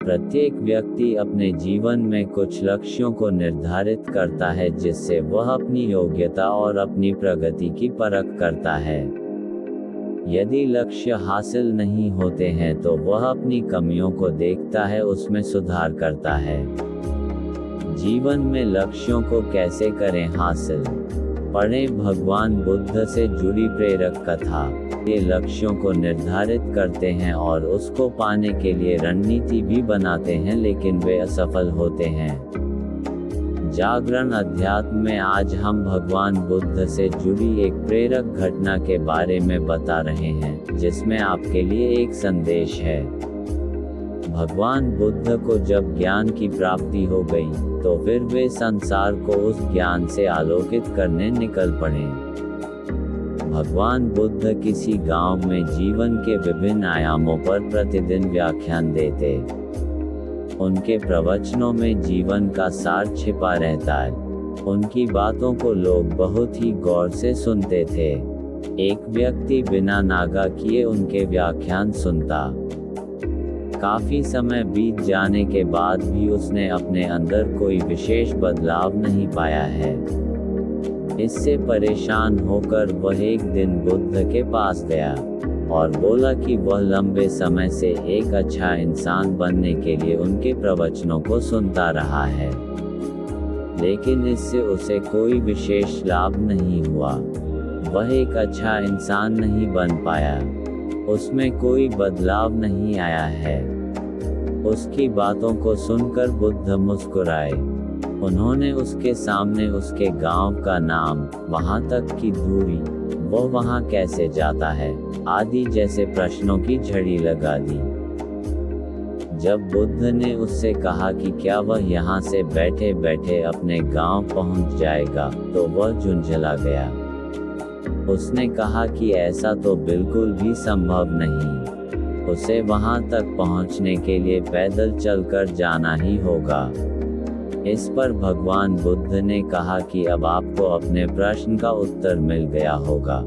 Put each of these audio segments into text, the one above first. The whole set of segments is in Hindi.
प्रत्येक व्यक्ति अपने जीवन में कुछ लक्ष्यों को निर्धारित करता है जिससे वह अपनी योग्यता और अपनी प्रगति की परख करता है। यदि लक्ष्य हासिल नहीं होते हैं तो वह अपनी कमियों को देखता है, उसमें सुधार करता है। जीवन में लक्ष्यों को कैसे करें हासिल? पढ़ें भगवान बुद्ध से जुड़ी प्रेरक कथा। ये लक्ष्यों को निर्धारित करते हैं और उसको पाने के लिए रणनीति भी बनाते हैं, लेकिन वे असफल होते हैं। जागरण अध्यात्म में आज हम भगवान बुद्ध से जुड़ी एक प्रेरक घटना के बारे में बता रहे हैं, जिसमें आपके लिए एक संदेश है। भगवान बुद्ध को जब ज्ञान की प्राप्ति हो गई, तो फिर वे संसार को उस ज्ञान से आलोकित करने निकल पड़े। भगवान बुद्ध किसी गांव में जीवन के विभिन्न आयामों पर प्रतिदिन व्याख्यान देते। उनके प्रवचनों में जीवन का सार छिपा रहता है। उनकी बातों को लोग बहुत ही गौर से सुनते थे। एक व्यक्ति बिना नागा किए उनके व्याख्यान सुनता। काफी समय बीत जाने के बाद भी उसने अपने अंदर कोई विशेष बदलाव नहीं पाया है। इससे परेशान होकर वह एक दिन बुद्ध के पास गया और बोला कि वह लंबे समय से एक अच्छा इंसान बनने के लिए उनके प्रवचनों को सुनता रहा है, लेकिन इससे उसे कोई विशेष लाभ नहीं हुआ। वह एक अच्छा इंसान नहीं बन पाया। उसमें कोई बदलाव नहीं आया है। उसकी बातों को सुनकर बुद्ध मुस्कुराए। उन्होंने उसके सामने उसके गांव का नाम, वहां तक की दूरी, वह वहां कैसे जाता है, आदि जैसे प्रश्नों की झड़ी लगा दी। जब बुद्ध ने उससे कहा कि क्या वह यहाँ से बैठे बैठे अपने गांव पहुंच जाएगा, तो वह झुंझला गया। उसने कहा कि ऐसा तो बिल्कुल भी संभव नहीं। उसे वहां तक पहुंचने के लिए पैदल चलकर जाना ही होगा। इस पर भगवान बुद्ध ने कहा कि अब आपको अपने प्रश्न का उत्तर मिल गया होगा।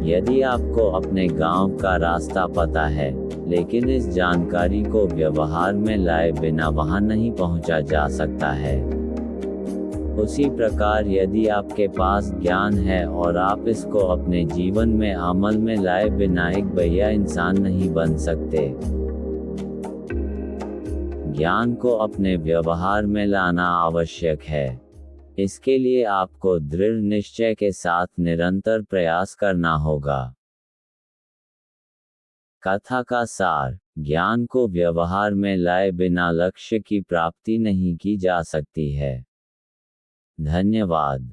यदि आपको अपने गांव का रास्ता पता है, लेकिन इस जानकारी को व्यवहार में लाए बिना वहां नहीं पहुंचा जा सकता है। उसी प्रकार यदि आपके पास ज्ञान है और आप इसको अपने जीवन में अमल में लाए बिना एक बढ़िया इंसान नहीं बन सकते। ज्ञान को अपने व्यवहार में लाना आवश्यक है। इसके लिए आपको दृढ़ निश्चय के साथ निरंतर प्रयास करना होगा। कथा का सार: ज्ञान को व्यवहार में लाए बिना लक्ष्य की प्राप्ति नहीं की जा सकती है। धन्यवाद।